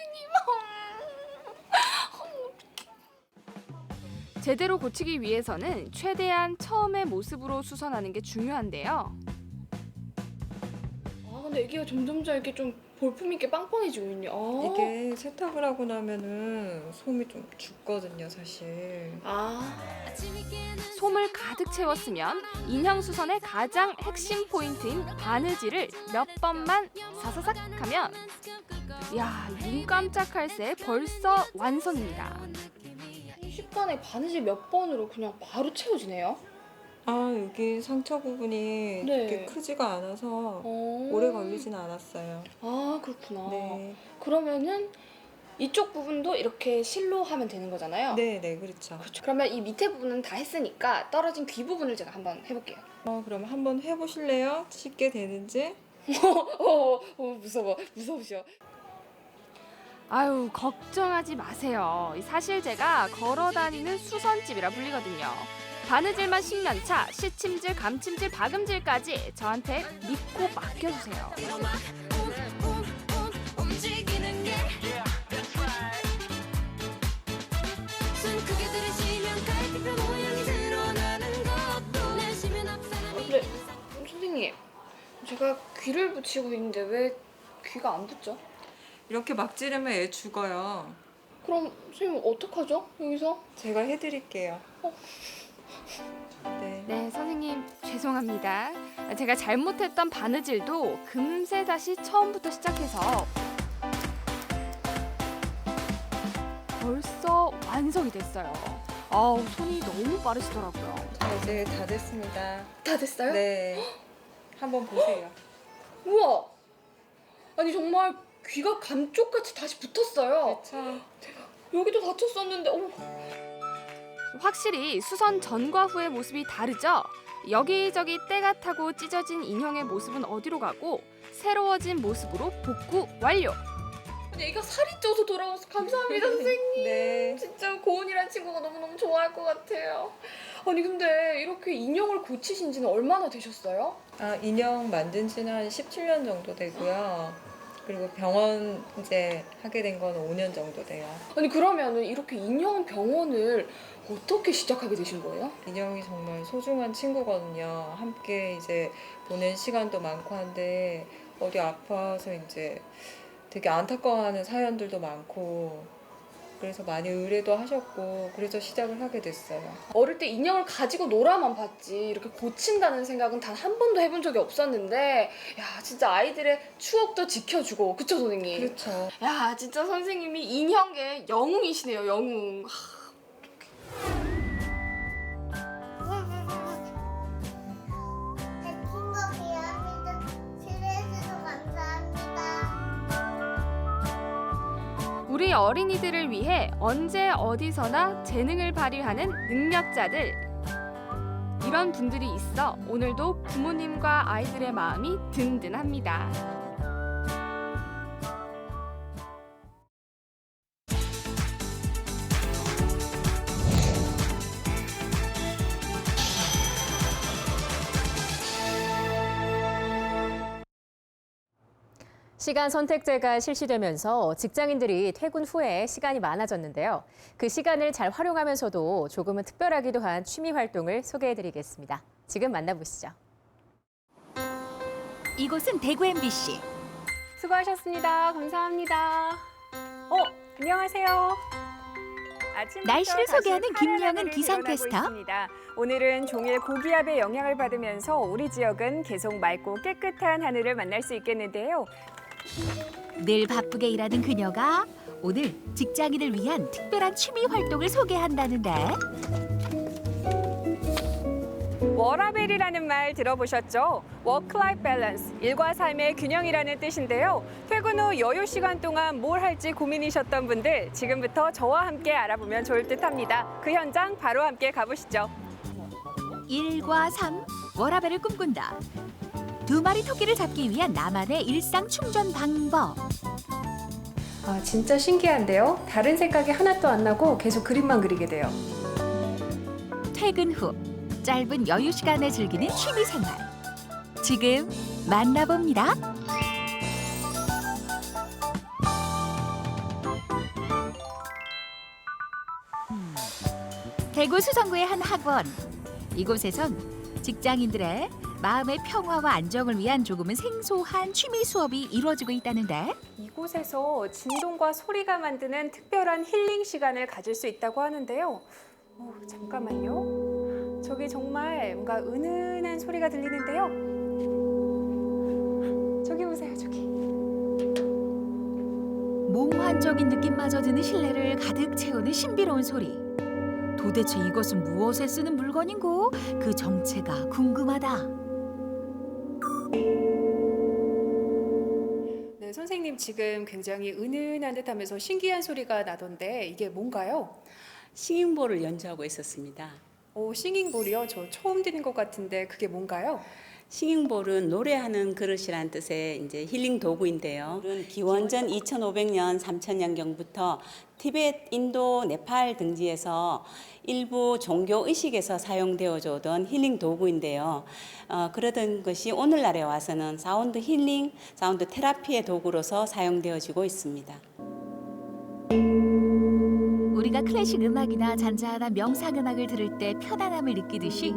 제대로 고치기 위해서는 최대한 처음의 모습으로 수선하는 게 중요한데요. 근데 애기가 점점점 이렇게 좀 볼품 있게 빵빵해지고 있네. 이게 세탁을 하고 나면은 솜이 좀 죽거든요, 사실. 솜을 가득 채웠으면 인형 수선의 가장 핵심 포인트인 바느질을 몇 번만 사사삭 하면 눈 깜짝할 새 벌써 완성입니다. 순식간에 바느질 몇 번으로 그냥 바로 채워지네요. 여기 상처 부분이 그렇게 크지가 않아서 오래 걸리지는 않았어요. 그렇구나. 네. 그러면은 이쪽 부분도 이렇게 실로 하면 되는 거잖아요. 네, 그렇죠. 그러면 이 밑에 부분은 다 했으니까 떨어진 귀 부분을 제가 한번 해볼게요. 그럼 한번 해보실래요? 쉽게 되는지? 무서우셔. 아유, 걱정하지 마세요. 사실 제가 걸어다니는 수선집이라 불리거든요. 바느질만 10년 차, 시침질, 감침질, 박음질까지 저한테 믿고 맡겨주세요. 근데 선생님, 제가 귀를 붙이고 있는데 왜 귀가 안 붙죠? 이렇게 막 찌르면 애 죽어요. 그럼 선생님 어떡하죠? 여기서? 제가 해드릴게요. 네, 선생님 죄송합니다. 제가 잘못했던 바느질도 금세 다시 처음부터 시작해서 벌써 완성이 됐어요. 손이 너무 빠르시더라고요. 이제 다 됐습니다. 다 됐어요? 네. 한번 보세요. 우와! 아니 정말 귀가 감쪽같이 다시 붙었어요. 그렇죠. 대박. 여기도 다쳤었는데 어머. 확실히 수선 전과 후의 모습이 다르죠? 여기저기 때가 타고 찢어진 인형의 모습은 어디로 가고 새로워진 모습으로 복구 완료! 얘가 살이 쪄서 돌아와서 감사합니다, 선생님. 네. 진짜 고은이란 친구가 너무너무 좋아할 것 같아요. 아니 근데 이렇게 인형을 고치신 지는 얼마나 되셨어요? 인형 만든 지는 한 17년 정도 되고요. 그리고 병원 이제 하게 된 건 5년 정도 돼요. 아니 그러면은 이렇게 인형 병원을 어떻게 시작하게 되신 거예요? 인형이 정말 소중한 친구거든요. 함께 이제 보낸 시간도 많고 한데 어디 아파서 이제 되게 안타까워하는 사연들도 많고 그래서 많이 의뢰도 하셨고 그래서 시작을 하게 됐어요. 어릴 때 인형을 가지고 놀아만 봤지 이렇게 고친다는 생각은 단 한 번도 해본 적이 없었는데 야 진짜 아이들의 추억도 지켜주고 그쵸 선생님? 그렇죠. 야 진짜 선생님이 인형계 영웅이시네요 영웅. 친구 귀염이도 실해주셔서 감사합니다. 우리 어린이들을 위해 언제 어디서나 재능을 발휘하는 능력자들. 이런 분들이 있어 오늘도 부모님과 아이들의 마음이 든든합니다. 시간 선택제가 실시되면서 직장인들이 퇴근 후에 시간이 많아졌는데요. 그 시간을 잘 활용하면서도 조금은 특별하기도 한 취미 활동을 소개해드리겠습니다. 지금 만나보시죠. 이곳은 대구 MBC. 수고하셨습니다. 감사합니다. 안녕하세요. 날씨를 소개하는 김영은 기상캐스터. 오늘은 종일 고기압의 영향을 받으면서 우리 지역은 계속 맑고 깨끗한 하늘을 만날 수 있겠는데요. 늘 바쁘게 일하는 그녀가 오늘 직장인을 위한 특별한 취미 활동을 소개한다는데. 워라밸이라는 말 들어보셨죠? 워크라이프 밸런스, 일과 삶의 균형이라는 뜻인데요. 퇴근 후 여유 시간 동안 뭘 할지 고민이셨던 분들 지금부터 저와 함께 알아보면 좋을 듯합니다. 그 현장 바로 함께 가보시죠. 일과 삶, 워라밸을 꿈꾼다. 두 마리 토끼를 잡기 위한 나만의 일상 충전 방법. 진짜 신기한데요. 다른 생각이 하나도 안 나고 계속 그림만 그리게 돼요. 퇴근 후 짧은 여유 시간에 즐기는 취미 생활. 지금 만나봅니다. 대구 수성구의 한 학원. 이곳에선 직장인들의 마음의 평화와 안정을 위한 조금은 생소한 취미 수업이 이루어지고 있다는데. 이곳에서 진동과 소리가 만드는 특별한 힐링 시간을 가질 수 있다고 하는데요. 잠깐만요. 저기 정말 뭔가 은은한 소리가 들리는데요. 저기 보세요, 저기. 몽환적인 느낌마저 드는 실내를 가득 채우는 신비로운 소리. 도대체 이것은 무엇에 쓰는 물건인고? 그 정체가 궁금하다. 네, 선생님 지금 굉장히 은은한 듯하면서 신기한 소리가 나던데 이게 뭔가요? 싱잉볼을 연주하고 있었습니다. 싱잉볼이요? 저 처음 듣는 것 같은데 그게 뭔가요? 싱잉볼은 노래하는 그릇이란 뜻의 이제 힐링 도구인데요. 기원전 2500년 3000년경부터 티베트, 인도, 네팔 등지에서 일부 종교 의식에서 사용되어져 오던 힐링 도구인데요. 그러던 것이 오늘날에 와서는 사운드 힐링, 사운드 테라피의 도구로서 사용되어지고 있습니다. 우리가 클래식 음악이나 잔잔한 명상 음악을 들을 때 편안함을 느끼듯이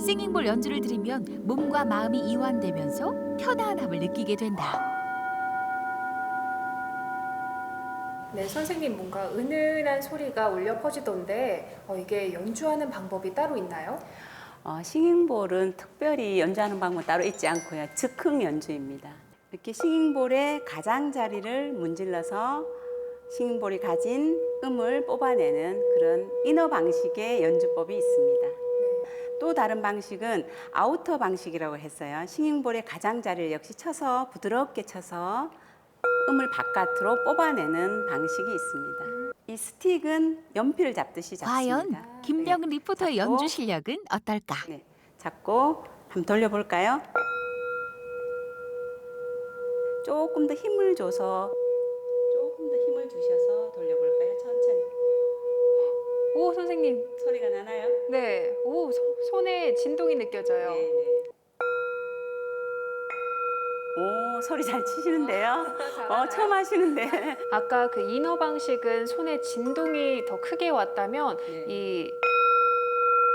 싱잉볼 연주를 들으면 몸과 마음이 이완되면서 편안함을 느끼게 된다. 네, 선생님 뭔가 은은한 소리가 울려 퍼지던데 이게 연주하는 방법이 따로 있나요? 싱잉볼은 특별히 연주하는 방법은 따로 있지 않고요. 즉흥 연주입니다. 이렇게 싱잉볼의 가장자리를 문질러서 싱잉볼이 가진 음을 뽑아내는 그런 이너 방식의 연주법이 있습니다. 또 다른 방식은 아우터 방식이라고 했어요. 싱잉볼의 가장자리를 역시 쳐서 부드럽게 쳐서 음을 바깥으로 뽑아내는 방식이 있습니다. 이 스틱은 연필을 잡듯이 잡습니다. 과연 김병은 리포터의 연주 실력은 어떨까? 네, 잡고 한번 돌려볼까요? 조금 더 힘을 줘서 느껴져요. 오, 소리 잘 치시는데요? 처음 하시는데. 아까 그 이너 방식은 손에 진동이 더 크게 왔다면 이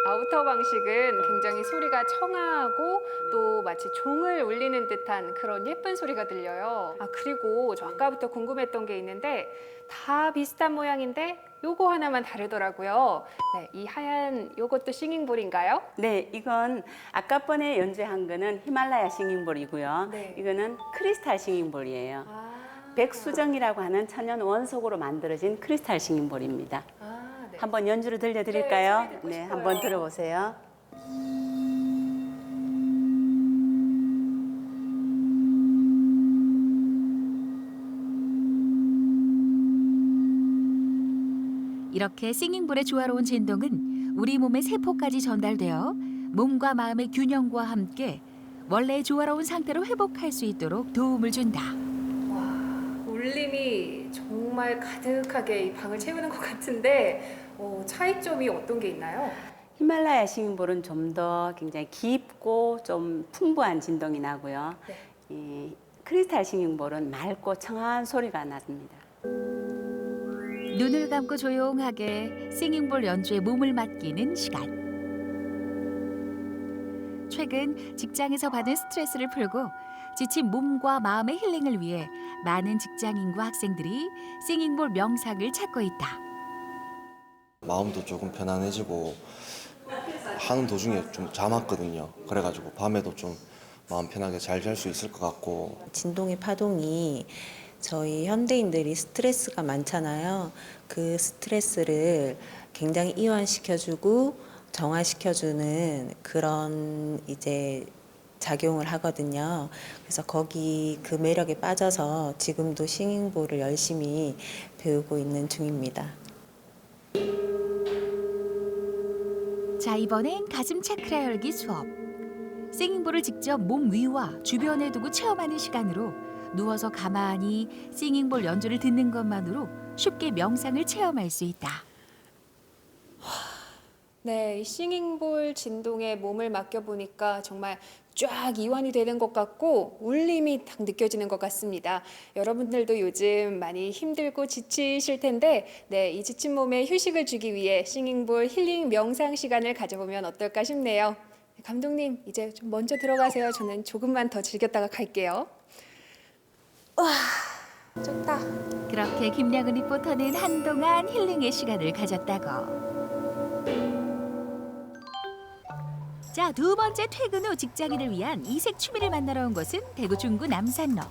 아우터 방식은 굉장히 소리가 청아하고 또 마치 종을 울리는 듯한 그런 예쁜 소리가 들려요. 아, 그리고 저 아까부터 궁금했던 게 있는데 다 비슷한 모양인데 요거 하나만 다르더라고요. 네, 이 하얀 요것도 싱잉볼인가요? 네, 이건 아까 번에 연주한 거는 히말라야 싱잉볼이고요. 이거는 크리스탈 싱잉볼이에요. 백수정이라고 하는 천연 원석으로 만들어진 크리스탈 싱잉볼입니다. 한번 연주를 들려드릴까요? 네, 한번 들어보세요. 이렇게 싱잉볼의 조화로운 진동은 우리 몸의 세포까지 전달되어 몸과 마음의 균형과 함께 원래의 조화로운 상태로 회복할 수 있도록 도움을 준다. 울림이 정말 가득하게 이 방을 채우는 것 같은데 차이점이 어떤 게 있나요? 히말라야 싱잉볼은 좀 더 굉장히 깊고 좀 풍부한 진동이 나고요. 이 크리스탈 싱잉볼은 맑고 청아한 소리가 납니다. 눈을 감고 조용하게 싱잉볼 연주에 몸을 맡기는 시간. 최근 직장에서 받은 스트레스를 풀고 지친 몸과 마음의 힐링을 위해 많은 직장인과 학생들이 싱잉볼 명상을 찾고 있다. 마음도 조금 편안해지고 하는 도중에 좀 잠 왔거든요. 그래가지고 밤에도 좀 마음 편하게 잘 잘 수 있을 것 같고. 진동의 파동이 저희 현대인들이 스트레스가 많잖아요. 그 스트레스를 굉장히 이완시켜주고 정화시켜주는 그런 이제 작용을 하거든요. 그래서 거기 그 매력에 빠져서 지금도 싱잉볼을 열심히 배우고 있는 중입니다. 자, 이번엔 가슴 차크라 열기 수업. 싱잉볼을 직접 몸 위와 주변에 두고 체험하는 시간으로 누워서 가만히 싱잉볼 연주를 듣는 것만으로 쉽게 명상을 체험할 수 있다. 네, 이 싱잉볼 진동에 몸을 맡겨보니까 정말 쫙 이완이 되는 것 같고 울림이 딱 느껴지는 것 같습니다. 여러분들도 요즘 많이 힘들고 지치실 텐데 이 지친 몸에 휴식을 주기 위해 싱잉볼 힐링 명상 시간을 가져보면 어떨까 싶네요. 감독님, 이제 좀 먼저 들어가세요. 저는 조금만 더 즐겼다가 갈게요. 와, 좋다. 그렇게 김량은 리포터는 한동안 힐링의 시간을 가졌다고. 자, 두 번째 퇴근 후 직장인을 위한 이색 취미를 만나러 온 곳은 대구 중구 남산로.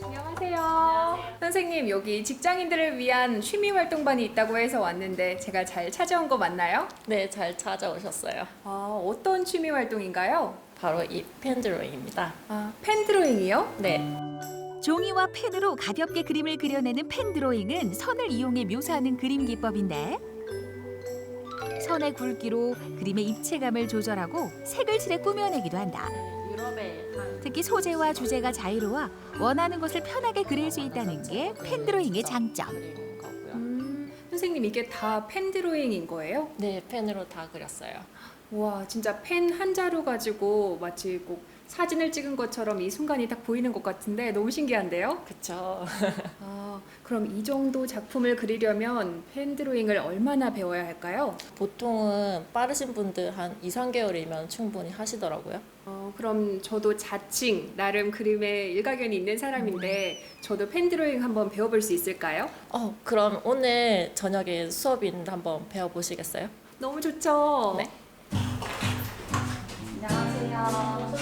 안녕하세요. 선생님, 여기 직장인들을 위한 취미 활동반이 있다고 해서 왔는데 제가 잘 찾아온 거 맞나요? 네, 잘 찾아오셨어요. 어떤 취미 활동인가요? 바로 이 펜드로잉입니다. 펜드로잉이요? 네. 종이와 펜으로 가볍게 그림을 그려내는 펜드로잉은 선을 이용해 묘사하는 그림 기법인데 선의 굵기로 그림의 입체감을 조절하고 색을 칠해 꾸며내기도 한다. 특히 소재와 주제가 자유로워 원하는 것을 편하게 그릴 수 있다는 게 펜드로잉의 장점. 선생님, 이게 다 펜드로잉인 거예요? 네, 펜으로 다 그렸어요. 와, 진짜 펜 한 자루 가지고 마치 꼭 사진을 찍은 것처럼 이 순간이 딱 보이는 것 같은데 너무 신기한데요? 그렇죠. 그럼 이 정도 작품을 그리려면 펜드로잉을 얼마나 배워야 할까요? 보통은 빠르신 분들 한 2, 3개월이면 충분히 하시더라고요. 그럼 저도 자칭 나름 그림에 일가견이 있는 사람인데 저도 펜드로잉 한번 배워볼 수 있을까요? 그럼 오늘 저녁에 수업이 있는데 한번 배워보시겠어요? 너무 좋죠. 네. 안녕하세요.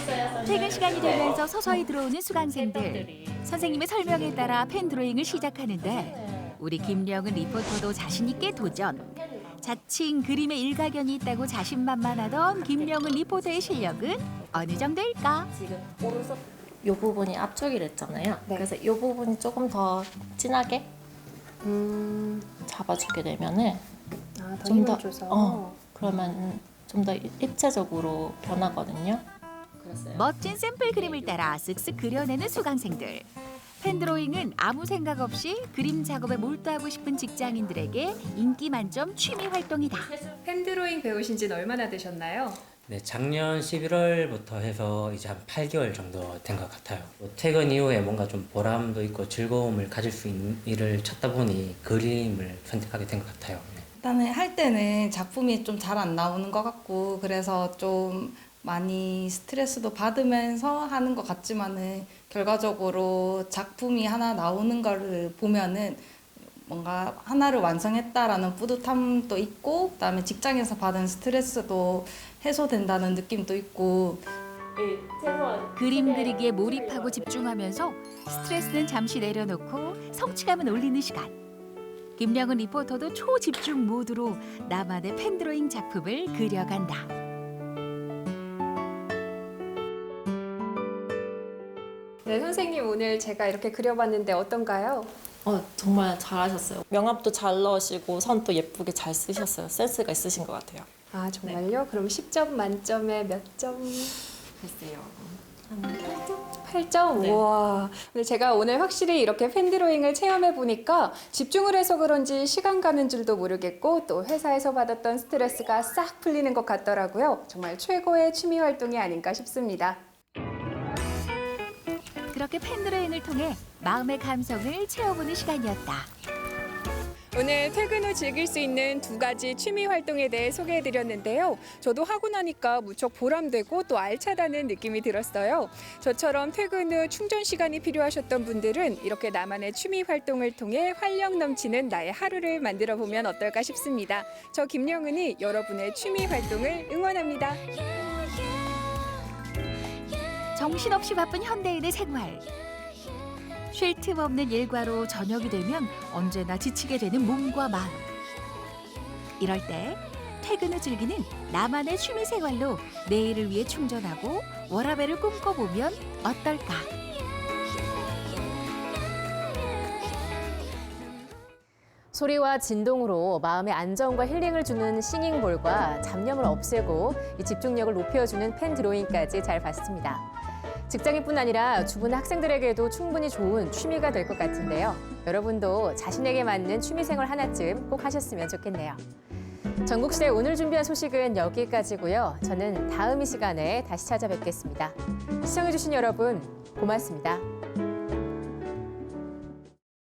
퇴근 시간이 되면서 서서히 들어오는 수강생들. 선생님의 설명에 따라 펜드로잉을 시작하는데 우리 김령은 리포터도 자신 있게 도전. 자칭 그림에 일가견이 있다고 자신만만하던 김령은 리포터의 실력은 어느 정도일까? 지금 오른손 이 부분이 앞쪽이랬잖아요. 그래서 이 부분이 조금 더 진하게 잡아주게 되면은 더 힘을 줘서. 그러면 좀 더 입체적으로 변하거든요. 그랬어요. 멋진 샘플 그림을 따라 쓱쓱 그려내는 수강생들. 펜드로잉은 아무 생각 없이 그림 작업에 몰두하고 싶은 직장인들에게 인기 만점 취미 활동이다. 펜드로잉 배우신 지는 얼마나 되셨나요? 네, 작년 11월부터 해서 이제 한 8개월 정도 된 것 같아요. 퇴근 이후에 뭔가 좀 보람도 있고 즐거움을 가질 수 있는 일을 찾다 보니 그림을 선택하게 된 것 같아요. 네. 일단은 할 때는 작품이 좀 잘 안 나오는 것 같고 그래서 좀 많이 스트레스도 받으면서 하는 것 같지만은 결과적으로 작품이 하나 나오는 거를 보면은 뭔가 하나를 완성했다라는 뿌듯함도 있고 그다음에 직장에서 받은 스트레스도 해소된다는 느낌도 있고 그림 그리기에 몰입하고 집중하면서 스트레스는 잠시 내려놓고 성취감은 올리는 시간. 김영은 리포터도 초집중 모드로 나만의 펜드로잉 작품을 그려간다. 네, 선생님 오늘 제가 이렇게 그려봤는데 어떤가요? 정말 잘하셨어요. 명암도 잘 넣으시고 선도 예쁘게 잘 쓰셨어요. 센스가 있으신 것 같아요. 아 정말요? 그럼 10점 만점에 몇 점? 글쎄요. 8점? 네. 우와. 근데 제가 오늘 확실히 이렇게 펜드로잉을 체험해 보니까 집중을 해서 그런지 시간 가는 줄도 모르겠고 또 회사에서 받았던 스트레스가 싹 풀리는 것 같더라고요. 정말 최고의 취미 활동이 아닌가 싶습니다. 그렇게 펜드로잉을 통해 마음의 감성을 채워보는 시간이었다. 오늘 퇴근 후 즐길 수 있는 2가지 취미 활동에 대해 소개해드렸는데요. 저도 하고 나니까 무척 보람되고 또 알차다는 느낌이 들었어요. 저처럼 퇴근 후 충전 시간이 필요하셨던 분들은 이렇게 나만의 취미 활동을 통해 활력 넘치는 나의 하루를 만들어 보면 어떨까 싶습니다. 저 김영은이 여러분의 취미 활동을 응원합니다. 정신없이 바쁜 현대인의 생활. 쉴 틈 없는 일과로 저녁이 되면 언제나 지치게 되는 몸과 마음. 이럴 때 퇴근 후 즐기는 나만의 취미 생활로 내일을 위해 충전하고 워라밸을 꿈꿔보면 어떨까? 소리와 진동으로 마음의 안정과 힐링을 주는 싱잉볼과 잡념을 없애고 이 집중력을 높여주는 펜 드로잉까지 잘 봤습니다. 직장인뿐 아니라 주부 학생들에게도 충분히 좋은 취미가 될 것 같은데요. 여러분도 자신에게 맞는 취미생활 하나쯤 꼭 하셨으면 좋겠네요. 전국시대 오늘 준비한 소식은 여기까지고요. 저는 다음 이 시간에 다시 찾아뵙겠습니다. 시청해주신 여러분 고맙습니다.